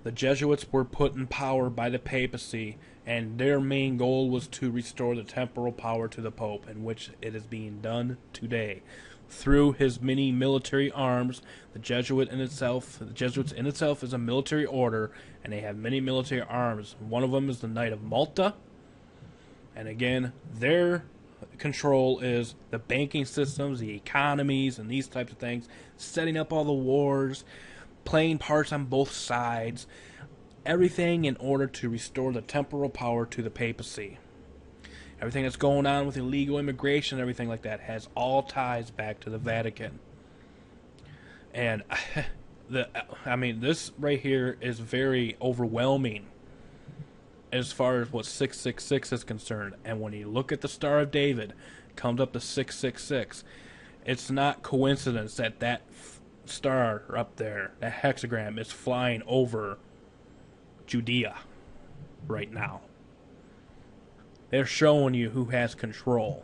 the Jesuits were put in power by the papacy, and their main goal was to restore the temporal power to the Pope, in which it is being done today. Through his many military arms, the Jesuits in itself is a military order, and they have many military arms. One of them is the Knight of Malta, and again, their control is the banking systems, the economies, and these types of things, setting up all the wars, playing parts on both sides, everything in order to restore the temporal power to the papacy. Everything that's going on with illegal immigration and everything like that has all ties back to the Vatican. And this right here is very overwhelming as far as what 666 is concerned. And when you look at the Star of David, it comes up to 666. It's not coincidence that that star up there, that hexagram, is flying over Judea right now. They're showing you who has control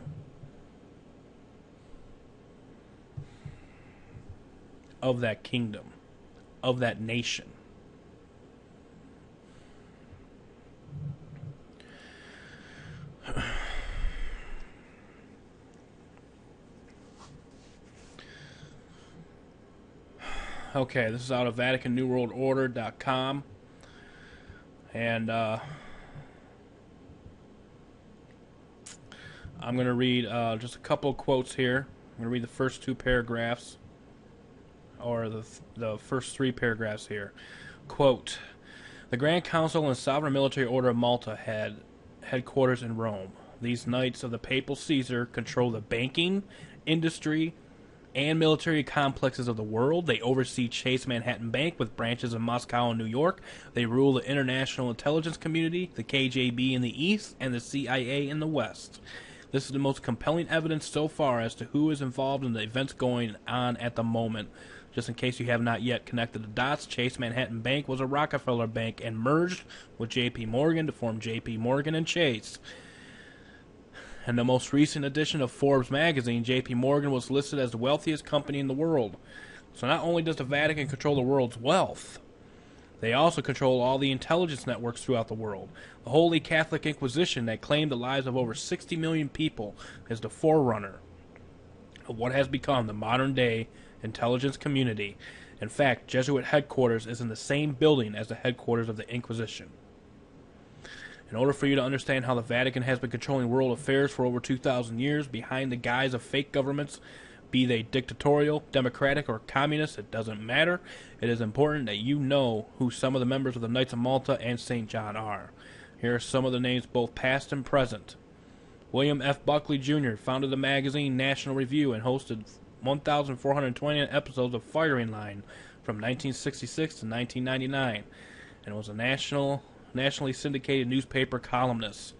of that kingdom, of that nation. Okay, this is out of VaticanNewWorldOrder.com. And I'm going to read just a couple of quotes here. I'm going to read the first 2 paragraphs, or the first 3 paragraphs here. Quote, "The Grand Council and Sovereign Military Order of Malta had headquarters in Rome. These knights of the Papal Caesar control the banking, industry, and military complexes of the world. They oversee Chase Manhattan Bank with branches in Moscow and New York. They rule the international intelligence community, the KGB in the East, and the CIA in the West. This is the most compelling evidence so far as to who is involved in the events going on at the moment. Just in case you have not yet connected the dots, Chase Manhattan Bank was a Rockefeller bank and merged with J.P. Morgan to form J.P. Morgan and Chase. In the most recent edition of Forbes magazine, J.P. Morgan was listed as the wealthiest company in the world. So not only does the Vatican control the world's wealth, they also control all the intelligence networks throughout the world. The Holy Catholic Inquisition that claimed the lives of over 60 million people is the forerunner of what has become the modern-day intelligence community. In fact, Jesuit headquarters is in the same building as the headquarters of the Inquisition. In order for you to understand how the Vatican has been controlling world affairs for over 2,000 years behind the guise of fake governments, be they dictatorial, democratic, or communist, it doesn't matter. It is important that you know who some of the members of the Knights of Malta and St. John are. Here are some of the names, both past and present. William F. Buckley Jr. founded the magazine National Review and hosted 1,429 episodes of Firing Line from 1966 to 1999, and was a nationally syndicated newspaper columnist.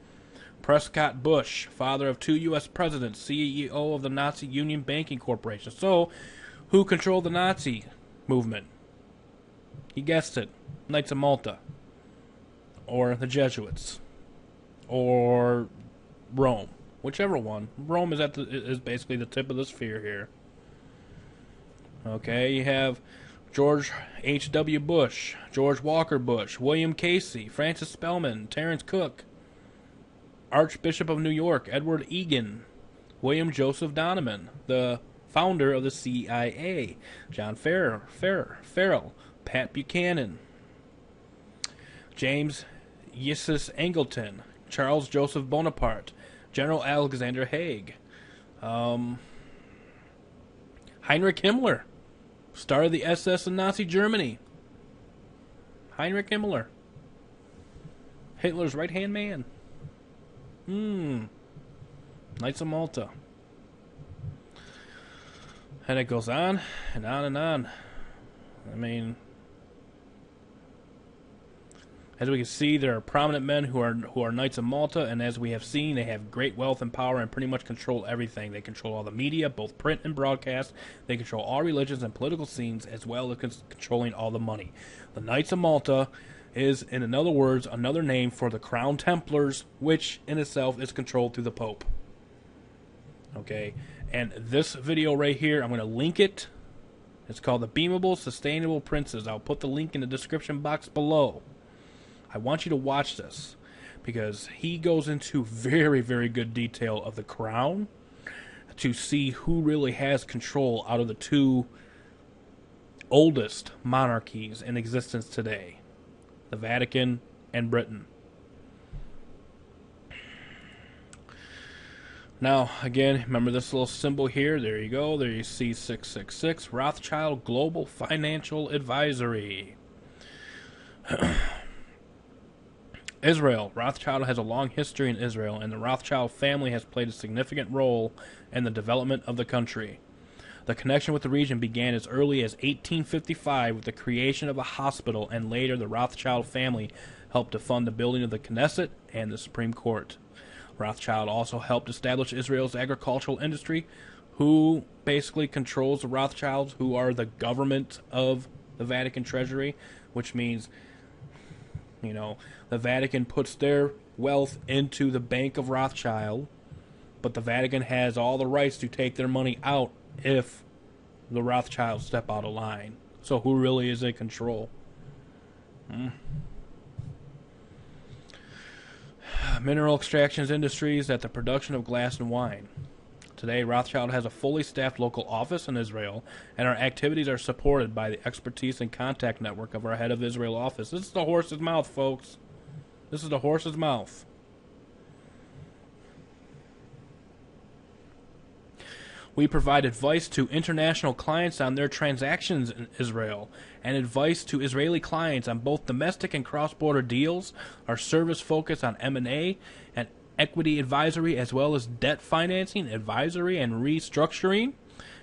Prescott Bush, father of 2 U.S. presidents, CEO of the Nazi Union Banking Corporation. So, who controlled the Nazi movement? You guessed it. Knights of Malta. Or the or Rome, whichever one. Rome is basically the tip of the spear here. Okay, you have George H.W. Bush, George Walker Bush, William Casey, Francis Spellman, Terence Cook, Archbishop of New York, Edward Egan, William Joseph Donovan, the founder of the CIA, John Farrell, Pat Buchanan, James Yussus Angleton, Charles Joseph Bonaparte, General Alexander Haig, Heinrich Himmler, started the SS in Nazi Germany. Heinrich Himmler, Hitler's right-hand man. Knights of Malta. And it goes on and on and on. I mean, as we can see, there are prominent men who are Knights of Malta, and as we have seen, they have great wealth and power and pretty much control everything. They control all the media, both print and broadcast. They control all religions and political scenes, as well as controlling all the money. The Knights of Malta is, in other words, another name for the Crown Templars, which in itself is controlled through the Pope. Okay, and this video right here, I'm going to link it. It's called The Beamable Sustainable Princes. I'll put the link in the description box below. I want you to watch this because he goes into very, very good detail of the crown to see who really has control out of the 2 oldest monarchies in existence today. The Vatican and Britain. Now, again, remember this little symbol here. There you go. There you see 666. Rothschild Global Financial Advisory. Israel. Rothschild has a long history in Israel, and the Rothschild family has played a significant role in the development of the country. The connection with the region began as early as 1855 with the creation of a hospital, and later the Rothschild family helped to fund the building of the Knesset and the Supreme Court. Rothschild also helped establish Israel's agricultural industry, who basically controls the Rothschilds, who are the government of the Vatican Treasury, which means, you know, the Vatican puts their wealth into the Bank of Rothschild, but the Vatican has all the rights to take their money out if the Rothschilds step out of line. So who really is in control? Mineral extractions industries at the production of glass and wine. Today, Rothschild has a fully staffed local office in Israel, and our activities are supported by the expertise and contact network of our head of Israel office. This is the horse's mouth, folks. This is the horse's mouth. We provide advice to international clients on their transactions in Israel and advice to Israeli clients on both domestic and cross-border deals. Our service focus on M&A and equity advisory, as well as debt financing, advisory, and restructuring.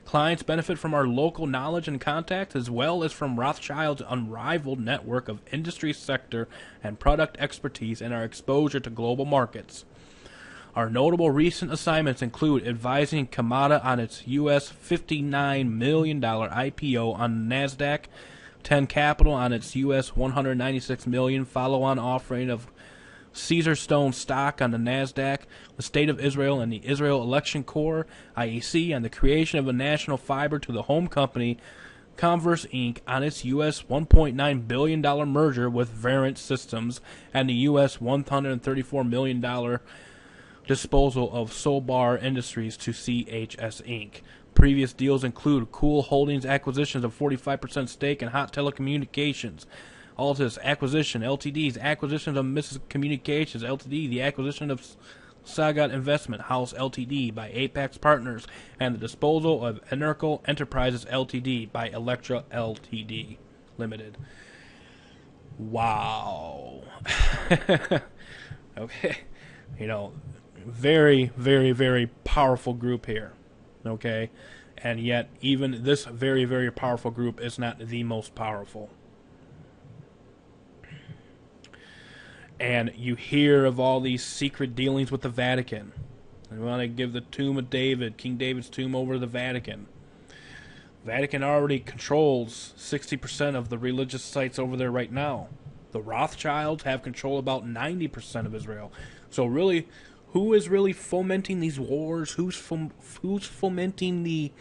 Clients benefit from our local knowledge and contacts, as well as from Rothschild's unrivaled network of industry sector and product expertise and our exposure to global markets. Our notable recent assignments include advising Kamada on its U.S. $59 million IPO on NASDAQ, 10 Capital on its U.S. $196 million follow-on offering of Caesarstone stock on the NASDAQ, the State of Israel and the Israel Election Corps, IEC, and the creation of a national fiber to the home company, Converse Inc., on its U.S. $1.9 billion merger with Verint Systems, and the U.S. $134 million disposal of Solbar Industries to CHS Inc. Previous deals include Cool Holdings acquisitions of 45% stake in Hot Telecommunications, Altus Acquisition, Ltd's acquisition of Mrs. Communications, Ltd, the acquisition of Sagat Investment House, Ltd by Apex Partners, and the disposal of Enercal Enterprises, Ltd by Electra, Ltd, Limited. Wow. Okay. Very, very, very powerful group here. Okay. And yet, even this very, very powerful group is not the most powerful. And you hear of all these secret dealings with the Vatican. They want to give the tomb of David, King David's tomb, over to the Vatican. Vatican already controls 60% of the religious sites over there right now. The Rothschilds have control about 90% of Israel. So really, who is really fomenting these wars? Who's fomenting the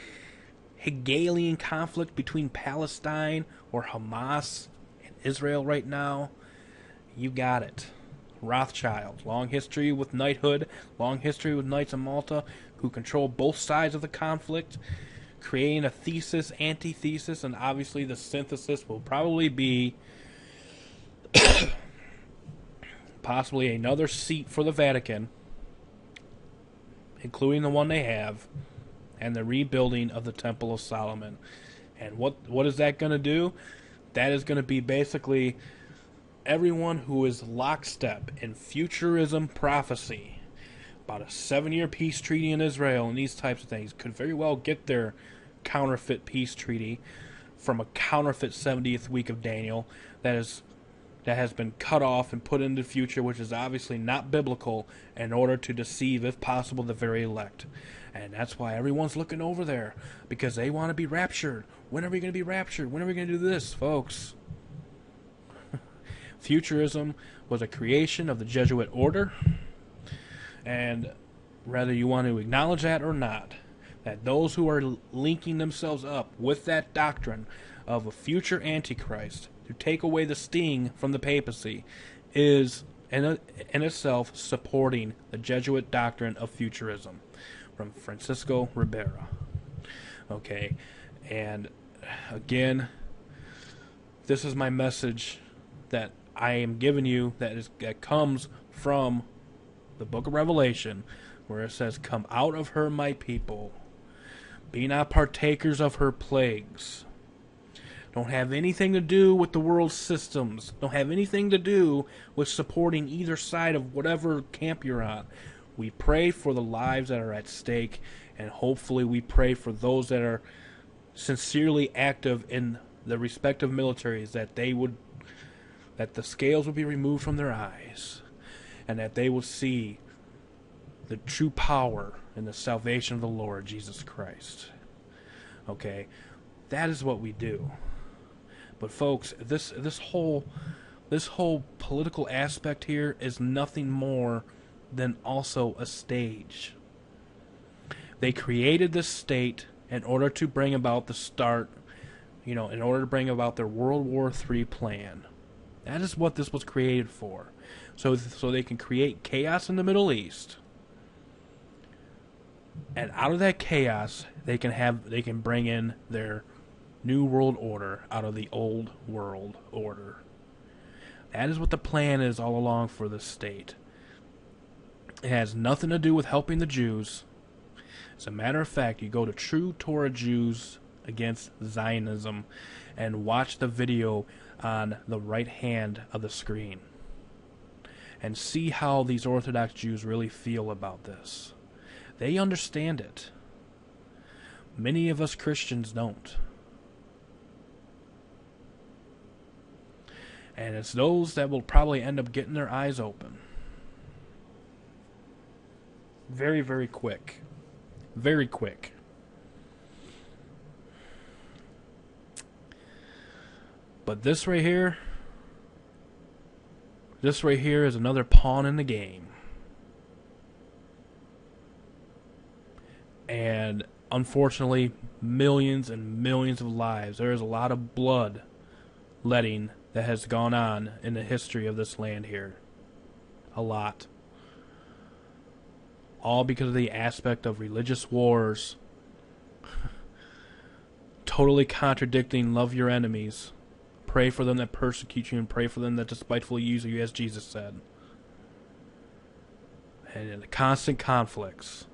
Hegelian conflict between Palestine or Hamas and Israel right now? You got it. Rothschild. Long history with knighthood. Long history with Knights of Malta, who control both sides of the conflict, creating a thesis, antithesis, and obviously the synthesis will probably be possibly another seat for the Vatican, including the one they have, and the rebuilding of the Temple of Solomon. And what is that going to do? That is going to be basically everyone who is lockstep in futurism prophecy about a 7-year peace treaty in Israel and these types of things could very well get their counterfeit peace treaty from a counterfeit 70th week of Daniel that has been cut off and put into the future, which is obviously not biblical, in order to deceive, if possible, the very elect. And that's why everyone's looking over there, because they want to be raptured. When are we going to be raptured? When are we going to do this, folks? Futurism was a creation of the Jesuit order, and whether you want to acknowledge that or not, that those who are linking themselves up with that doctrine of a future Antichrist to take away the sting from the papacy is in itself supporting the Jesuit doctrine of futurism from Francisco Ribera. Okay, and again, this is my message that I am giving you that comes from the book of Revelation, where it says, "Come out of her, my people. Be not partakers of her plagues." Don't have anything to do with the world's systems. Don't have anything to do with supporting either side of whatever camp you're on. We pray for the lives that are at stake, and hopefully we pray for those that are sincerely active in the respective militaries, that the scales would be removed from their eyes, and that they will see the true power and the salvation of the Lord Jesus Christ. Okay, that is what we do. But folks, this whole political aspect here is nothing more than also a stage. They created this state in order to bring about the start, in order to bring about their World War III plan. That is what this was created for. So they can create chaos in the Middle East. And out of that chaos, they can bring in their new world order out of the old world order. That is what the plan is all along for this state. It has nothing to do with helping the Jews. As a matter of fact, you go to True Torah Jews Against Zionism and watch the video on the right hand of the screen and see how these Orthodox Jews really feel about this. They understand it. Many of us Christians don't. And it's those that will probably end up getting their eyes open. Very, very quick. Very quick. But this right here is another pawn in the game. And unfortunately, millions and millions of lives. There is a lot of blood letting that has gone on in the history of this land here. A lot. All because of the aspect of religious wars. Totally contradicting love your enemies. Pray for them that persecute you and pray for them that despitefully use you, as Jesus said. And in the constant conflicts.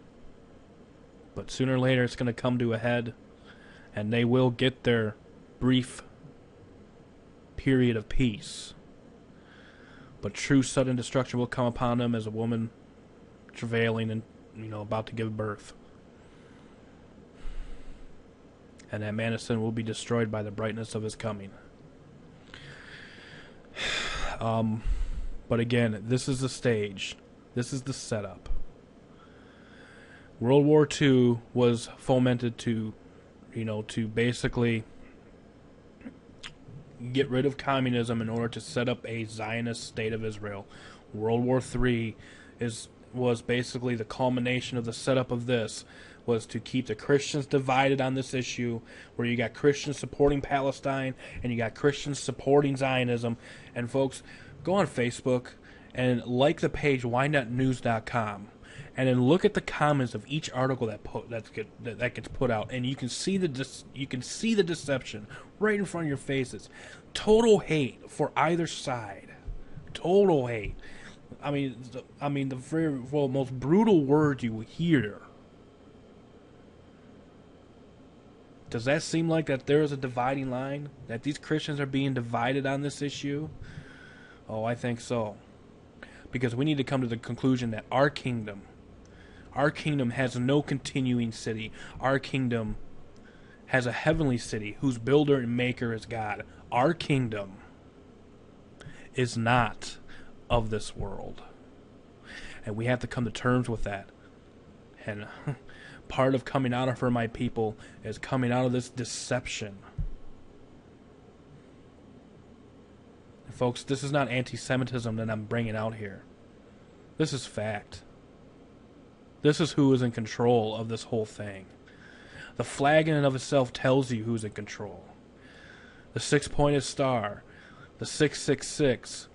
But sooner or later it's going to come to a head, and they will get their brief period of peace. But true sudden destruction will come upon them as a woman travailing and, about to give birth. And that man of sin will be destroyed by the brightness of his coming. But again, this is the stage. This is the setup. World War II was fomented to basically get rid of communism in order to set up a Zionist state of Israel. World War III was basically the culmination of the setup of this, was to keep the Christians divided on this issue, where you got Christians supporting Palestine and you got Christians supporting Zionism. And folks, go on Facebook and like the page whynotnews.com. And then look at the comments of each article that gets put out, and you can see the deception right in front of your faces. Total hate for either side. Total hate. I mean the very most brutal word you hear. Does that seem like that there is a dividing line? That these Christians are being divided on this issue? Oh, I think so. Because we need to come to the conclusion that our kingdom has no continuing city. Our kingdom has a heavenly city whose builder and maker is God. Our kingdom is not of this world. And we have to come to terms with that. And part of coming out of for my people is coming out of this deception. And folks, this is not anti-Semitism that I'm bringing out here. This is fact. This is who is in control of this whole thing. The flag in and of itself tells you who's in control. The six-pointed star, the 666.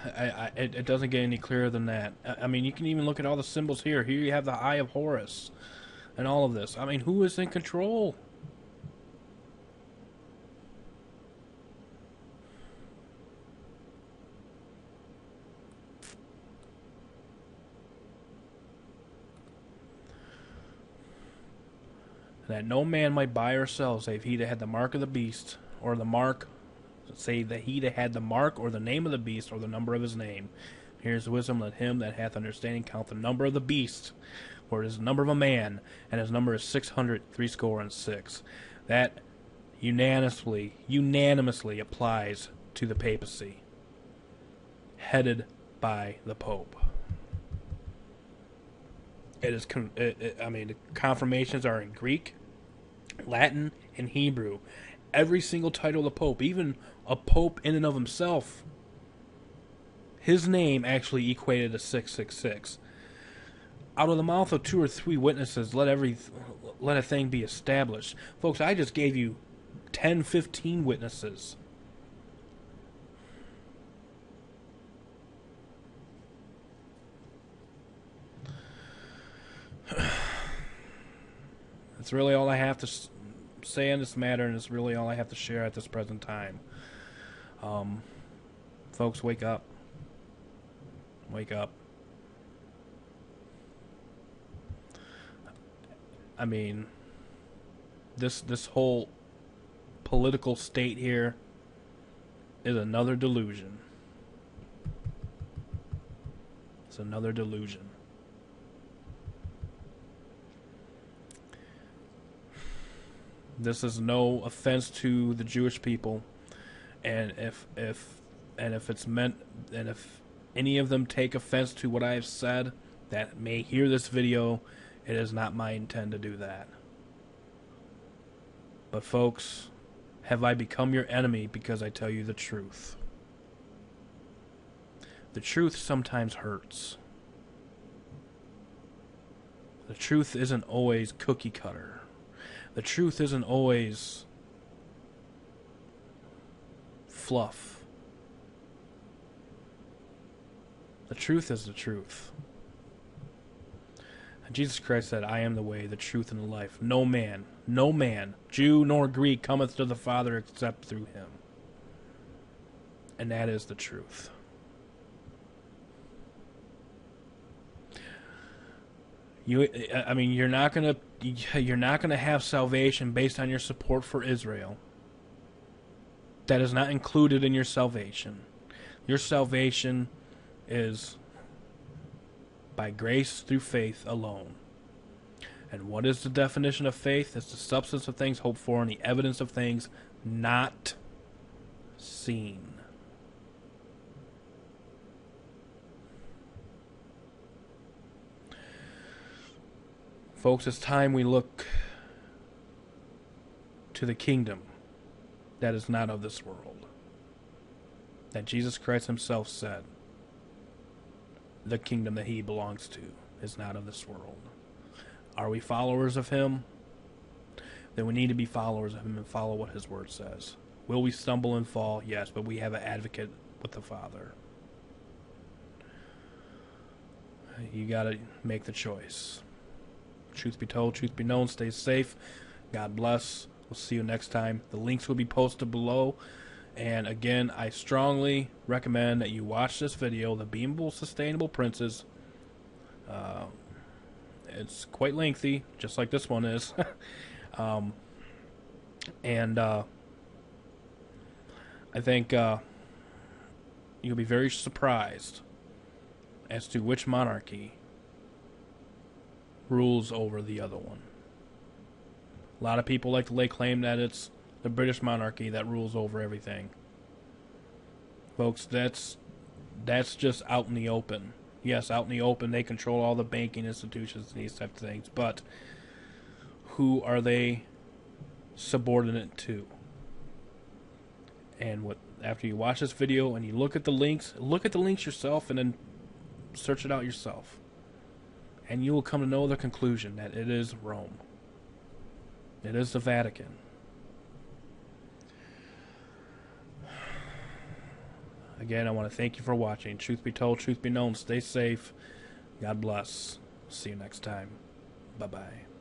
It doesn't get any clearer than that. I mean, you can even look at all the symbols here. Here you have the Eye of Horus and all of this. I mean, who is in control? That no man might buy or sell, save he that had the mark of the beast, or the mark, save that he that had the mark, or the name of the beast, or the number of his name. Here's wisdom, let him that hath understanding count the number of the beast, for it is the number of a man, and his number is 666. That unanimously applies to the papacy, headed by the Pope. The confirmations are in Greek, Latin, and Hebrew. Every single title of the Pope, even a Pope in and of himself, his name actually equated to 666. Out of the mouth of 2 or 3 witnesses, let a thing be established. Folks, I just gave you 10, 15 witnesses. It's really all I have to say on this matter, and it's really all I have to share at this present time. Folks, wake up. Wake up. I mean, this whole political state here is another delusion. It's another delusion. This is no offense to the Jewish people, and if it's meant, and if any of them take offense to what I have said that may hear this video, it is not my intent to do that. But folks, have I become your enemy because I tell you the truth? The truth sometimes hurts. The truth isn't always cookie cutter. The truth isn't always fluff. The truth is the truth. And Jesus Christ said, I am the way, the truth, and the life. No man, Jew nor Greek, cometh to the Father except through him. And that is the truth. You're not gonna have salvation based on your support for Israel. That is not included in your salvation. Your salvation is by grace through faith alone. And what is the definition of faith? It's the substance of things hoped for and the evidence of things not seen. Folks, it's time we look to the kingdom that is not of this world. That Jesus Christ himself said, the kingdom that he belongs to is not of this world. Are we followers of him? Then we need to be followers of him and follow what his word says. Will we stumble and fall? Yes, but we have an advocate with the Father. You gotta make the choice. Truth be told, truth be known, stay safe. God bless. We'll see you next time. The links will be posted below. And again, I strongly recommend that you watch this video, The Beamable Sustainable Princes. It's quite lengthy, just like this one is. I think you'll be very surprised as to which monarchy rules over the other one. A lot of people like to lay claim that it's the British monarchy that rules over everything. Folks, that's just out in the open. Yes, out in the open, they control all the banking institutions and these types of things, but who are they subordinate to? And after you watch this video and you look at the links yourself and then search it out yourself. And you will come to know the conclusion that it is Rome. It is the Vatican. Again, I want to thank you for watching. Truth be told, truth be known. Stay safe. God bless. See you next time. Bye-bye.